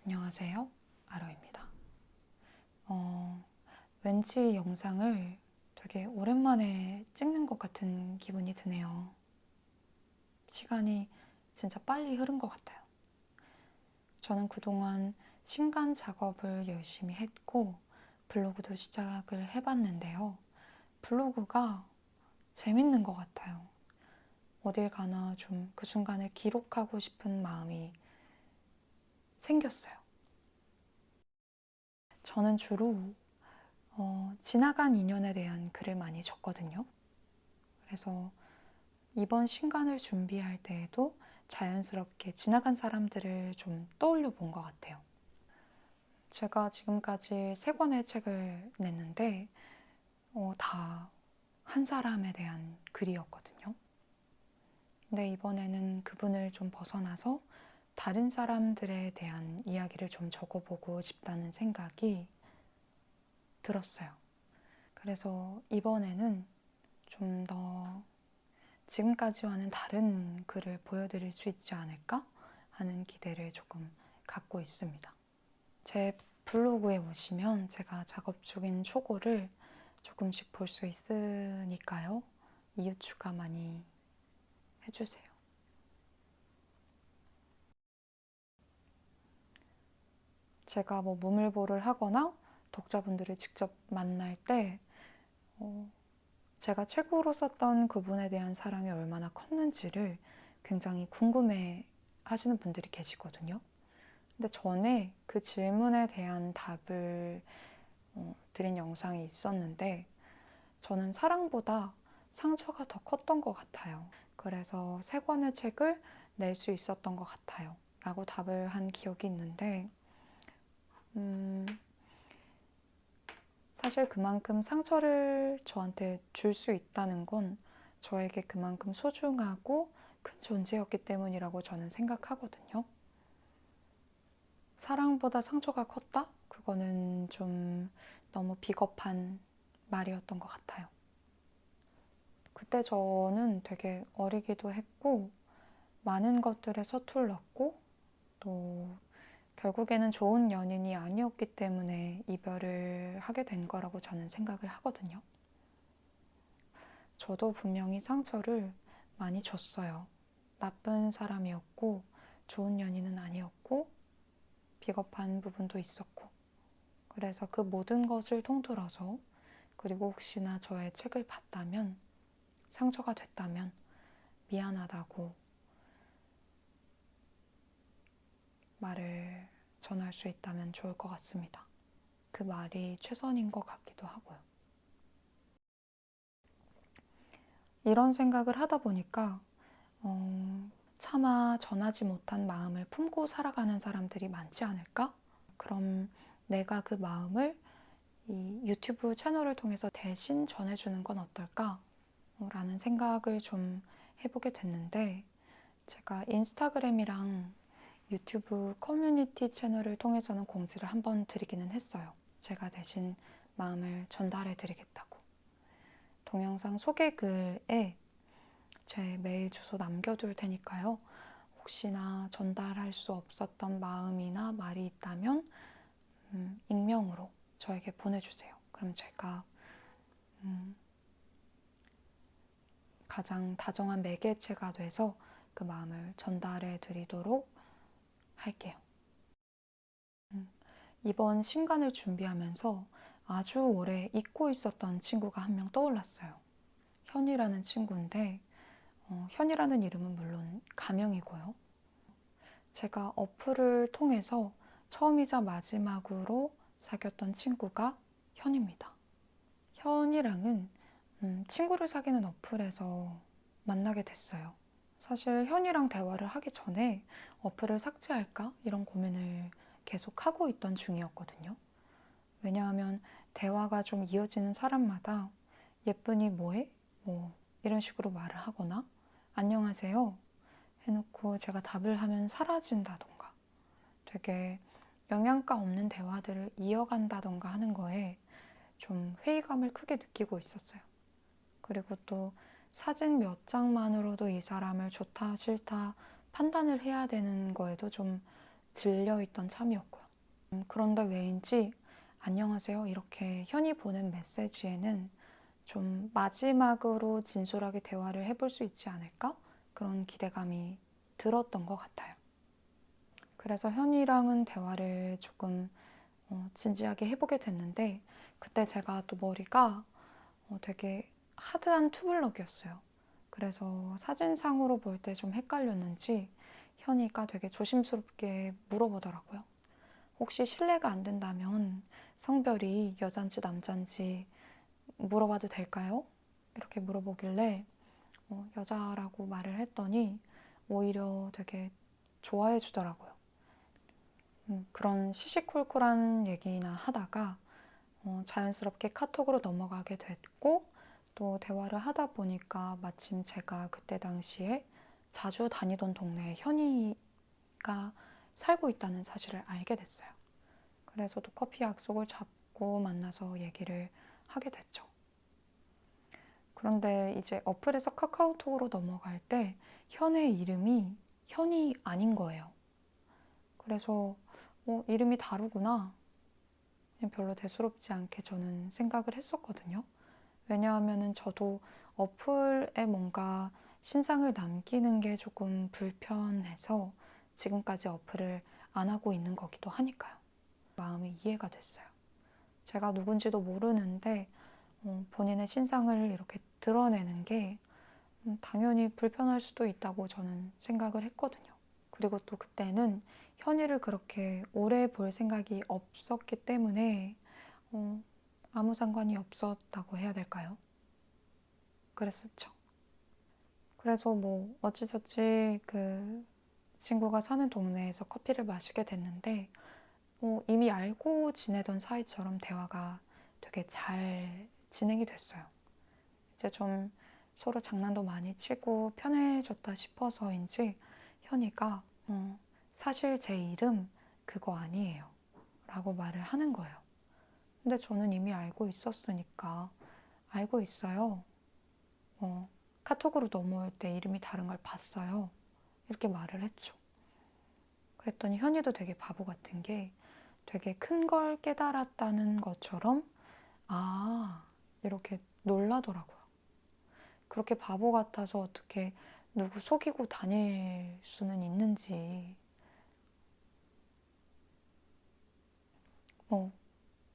안녕하세요. 아로입니다. 왠지 영상을 되게 오랜만에 찍는 것 같은 기분이 드네요. 시간이 진짜 빨리 흐른 것 같아요. 저는 그동안 신간 작업을 열심히 했고 블로그도 시작을 해봤는데요. 블로그가 재밌는 것 같아요. 어딜 가나 좀 그 순간을 기록하고 싶은 마음이 생겼어요. 저는 주로 지나간 인연에 대한 글을 많이 적거든요. 그래서 이번 신간을 준비할 때에도 자연스럽게 지나간 사람들을 좀 떠올려 본 것 같아요. 제가 지금까지 3권의 책을 냈는데 다 한 사람에 대한 글이었거든요. 근데 이번에는 그분을 좀 벗어나서 다른 사람들에 대한 이야기를 좀 적어보고 싶다는 생각이 들었어요. 그래서 이번에는 좀 더 지금까지와는 다른 글을 보여드릴 수 있지 않을까 하는 기대를 조금 갖고 있습니다. 제 블로그에 오시면 제가 작업 중인 초고를 조금씩 볼 수 있으니까요. 이웃 추가 많이 해주세요. 제가 뭐 무물보를 하거나 독자분들을 직접 만날 때 제가 책으로 썼던 그분에 대한 사랑이 얼마나 컸는지를 굉장히 궁금해 하시는 분들이 계시거든요. 근데 전에 그 질문에 대한 답을 드린 영상이 있었는데 저는 사랑보다 상처가 더 컸던 것 같아요. 그래서 3권의 책을 낼 수 있었던 것 같아요. 라고 답을 한 기억이 있는데 사실 그만큼 상처를 저한테 줄 수 있다는 건 저에게 그만큼 소중하고 큰 존재였기 때문이라고 저는 생각하거든요. 사랑보다 상처가 컸다? 그거는 좀 너무 비겁한 말이었던 것 같아요. 그때 저는 되게 어리기도 했고 많은 것들에 서툴렀고 또 결국에는 좋은 연인이 아니었기 때문에 이별을 하게 된 거라고 저는 생각을 하거든요. 저도 분명히 상처를 많이 줬어요. 나쁜 사람이었고 좋은 연인은 아니었고 비겁한 부분도 있었고 그래서 그 모든 것을 통틀어서 그리고 혹시나 저의 책을 봤다면 상처가 됐다면 미안하다고 말을 전할 수 있다면 좋을 것 같습니다. 그 말이 최선인 것 같기도 하고요. 이런 생각을 하다 보니까 차마 전하지 못한 마음을 품고 살아가는 사람들이 많지 않을까? 그럼 내가 그 마음을 이 유튜브 채널을 통해서 대신 전해주는 건 어떨까? 라는 생각을 좀 해보게 됐는데 제가 인스타그램이랑 유튜브 커뮤니티 채널을 통해서는 공지를 한번 드리기는 했어요. 제가 대신 마음을 전달해 드리겠다고. 동영상 소개글에 제 메일 주소 남겨둘 테니까요. 혹시나 전달할 수 없었던 마음이나 말이 있다면 익명으로 저에게 보내주세요. 그럼 제가 가장 다정한 매개체가 돼서 그 마음을 전달해 드리도록 할게요. 이번 신간을 준비하면서 아주 오래 잊고 있었던 친구가 한 명 떠올랐어요. 현이라는 친구인데 현이라는 이름은 물론 가명이고요. 제가 어플을 통해서 처음이자 마지막으로 사귀었던 친구가 현입니다. 현이랑은 친구를 사귀는 어플에서 만나게 됐어요. 사실 현이랑 대화를 하기 전에 어플을 삭제할까? 이런 고민을 계속 하고 있던 중이었거든요. 왜냐하면 대화가 좀 이어지는 사람마다 예쁜이 뭐해? 뭐 이런 식으로 말을 하거나 안녕하세요 해놓고 제가 답을 하면 사라진다던가 되게 영양가 없는 대화들을 이어간다던가 하는 거에 좀 회의감을 크게 느끼고 있었어요. 그리고 또 사진 몇 장만으로도 이 사람을 좋다 싫다 판단을 해야 되는 거에도 좀 질려있던 참이었고요. 그런데 왜인지 안녕하세요 이렇게 현이 보낸 메시지에는 좀 마지막으로 진솔하게 대화를 해볼 수 있지 않을까? 그런 기대감이 들었던 것 같아요. 그래서 현이랑은 대화를 조금 진지하게 해보게 됐는데 그때 제가 또 머리가 되게 하드한 투블럭이었어요. 그래서 사진상으로 볼 때 좀 헷갈렸는지 현이가 되게 조심스럽게 물어보더라고요. 혹시 실례가 안 된다면 성별이 여잔지 남잔지 물어봐도 될까요? 이렇게 물어보길래 여자라고 말을 했더니 오히려 되게 좋아해 주더라고요. 그런 시시콜콜한 얘기나 하다가 자연스럽게 카톡으로 넘어가게 됐고 또 대화를 하다 보니까 마침 제가 그때 당시에 자주 다니던 동네에 현이가 살고 있다는 사실을 알게 됐어요. 그래서 또 커피 약속을 잡고 만나서 얘기를 하게 됐죠. 그런데 이제 어플에서 카카오톡으로 넘어갈 때 현의 이름이 현이 아닌 거예요. 그래서 이름이 다르구나. 그냥 별로 대수롭지 않게 저는 생각을 했었거든요. 왜냐하면은 저도 어플에 뭔가 신상을 남기는 게 조금 불편해서 지금까지 어플을 안 하고 있는 거기도 하니까요. 마음이 이해가 됐어요. 제가 누군지도 모르는데 본인의 신상을 이렇게 드러내는 게 당연히 불편할 수도 있다고 저는 생각을 했거든요. 그리고 또 그때는 현이를 그렇게 오래 볼 생각이 없었기 때문에 아무 상관이 없었다고 해야 될까요? 그랬었죠. 그래서 뭐 어찌저찌 그 친구가 사는 동네에서 커피를 마시게 됐는데 이미 알고 지내던 사이처럼 대화가 되게 잘 진행이 됐어요. 이제 좀 서로 장난도 많이 치고 편해졌다 싶어서인지 현이가 사실 제 이름 그거 아니에요 라고 말을 하는 거예요. 근데 저는 이미 알고 있었으니까 알고 있어요. 카톡으로 넘어올 때 이름이 다른 걸 봤어요. 이렇게 말을 했죠. 그랬더니 현이도 되게 바보 같은 게 되게 큰 걸 깨달았다는 것처럼 아, 이렇게 놀라더라고요. 그렇게 바보 같아서 어떻게 누구 속이고 다닐 수는 있는지.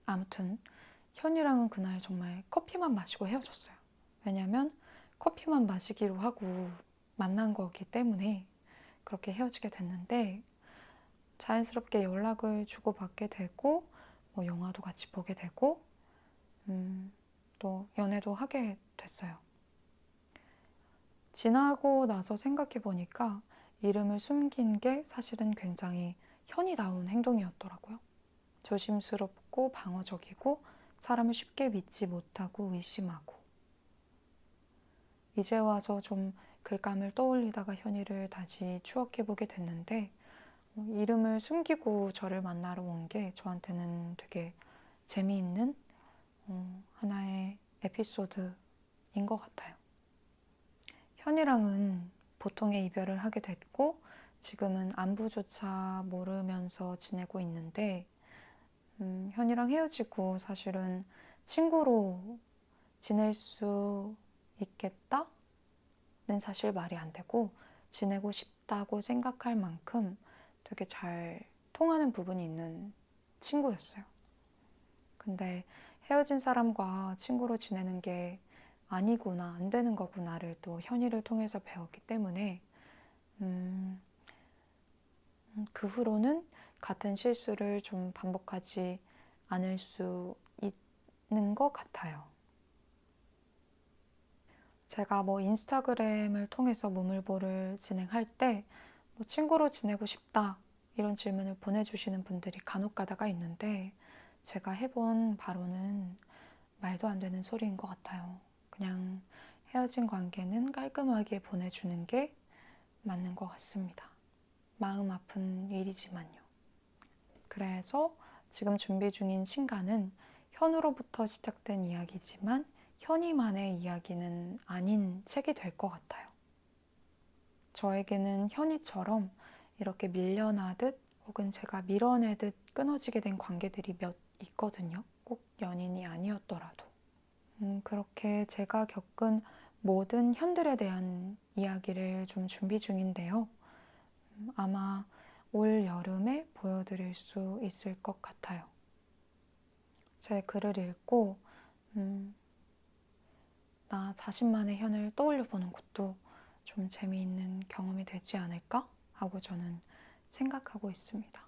아무튼 현이랑은 그날 정말 커피만 마시고 헤어졌어요. 왜냐면 커피만 마시기로 하고 만난 거기 때문에 그렇게 헤어지게 됐는데 자연스럽게 연락을 주고받게 되고 뭐 영화도 같이 보게 되고 또 연애도 하게 됐어요. 지나고 나서 생각해 보니까 이름을 숨긴 게 사실은 굉장히 현이다운 행동이었더라고요. 조심스럽고 방어적이고 사람을 쉽게 믿지 못하고 의심하고 이제 와서 좀 글감을 떠올리다가 현이를 다시 추억해 보게 됐는데 이름을 숨기고 저를 만나러 온 게 저한테는 되게 재미있는 하나의 에피소드인 것 같아요. 현이랑은 보통의 이별을 하게 됐고 지금은 안부조차 모르면서 지내고 있는데 현이랑 헤어지고 사실은 친구로 지낼 수 있겠다는 사실 말이 안 되고 지내고 싶다고 생각할 만큼 되게 잘 통하는 부분이 있는 친구였어요. 근데 헤어진 사람과 친구로 지내는 게 아니구나, 안 되는 거구나를 또 현이를 통해서 배웠기 때문에 그 후로는 같은 실수를 좀 반복하지 않을 수 있는 것 같아요. 제가 뭐 인스타그램을 통해서 무물보를 진행할 때 뭐 친구로 지내고 싶다 이런 질문을 보내주시는 분들이 간혹 가다가 있는데 제가 해본 바로는 말도 안 되는 소리인 것 같아요. 그냥 헤어진 관계는 깔끔하게 보내주는 게 맞는 것 같습니다. 마음 아픈 일이지만요. 그래서 지금 준비 중인 신간은 현우로부터 시작된 이야기지만 현이만의 이야기는 아닌 책이 될 것 같아요. 저에게는 현이처럼 이렇게 밀려나듯 혹은 제가 밀어내듯 끊어지게 된 관계들이 몇 있거든요. 꼭 연인이 아니었더라도. 그렇게 제가 겪은 모든 현들에 대한 이야기를 좀 준비 중인데요. 아마 올 여름에 보여드릴 수 있을 것 같아요. 제 글을 읽고 나 자신만의 현을 떠올려 보는 것도 좀 재미있는 경험이 되지 않을까 하고 저는 생각하고 있습니다.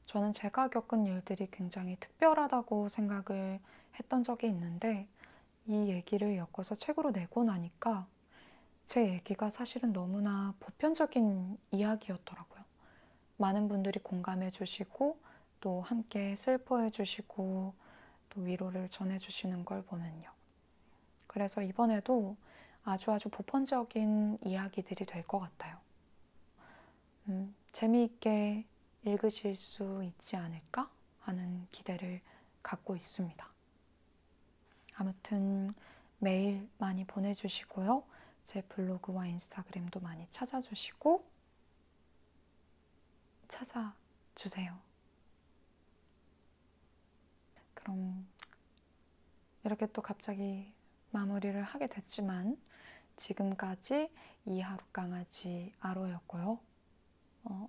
저는 제가 겪은 일들이 굉장히 특별하다고 생각을 했던 적이 있는데 이 얘기를 엮어서 책으로 내고 나니까 제 얘기가 사실은 너무나 보편적인 이야기였더라고요. 많은 분들이 공감해 주시고 또 함께 슬퍼해 주시고 또 위로를 전해 주시는 걸 보면요. 그래서 이번에도 아주 보편적인 이야기들이 될 것 같아요. 재미있게 읽으실 수 있지 않을까 하는 기대를 갖고 있습니다. 아무튼 메일 많이 보내주시고요. 제 블로그와 인스타그램도 많이 찾아주시고 찾아주세요. 그럼 이렇게 또 갑자기 마무리를 하게 됐지만 지금까지 이 하룻강아지 아로였고요.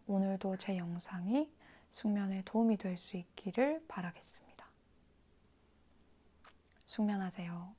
오늘도 제 영상이 숙면에 도움이 될 수 있기를 바라겠습니다. 숙면하세요.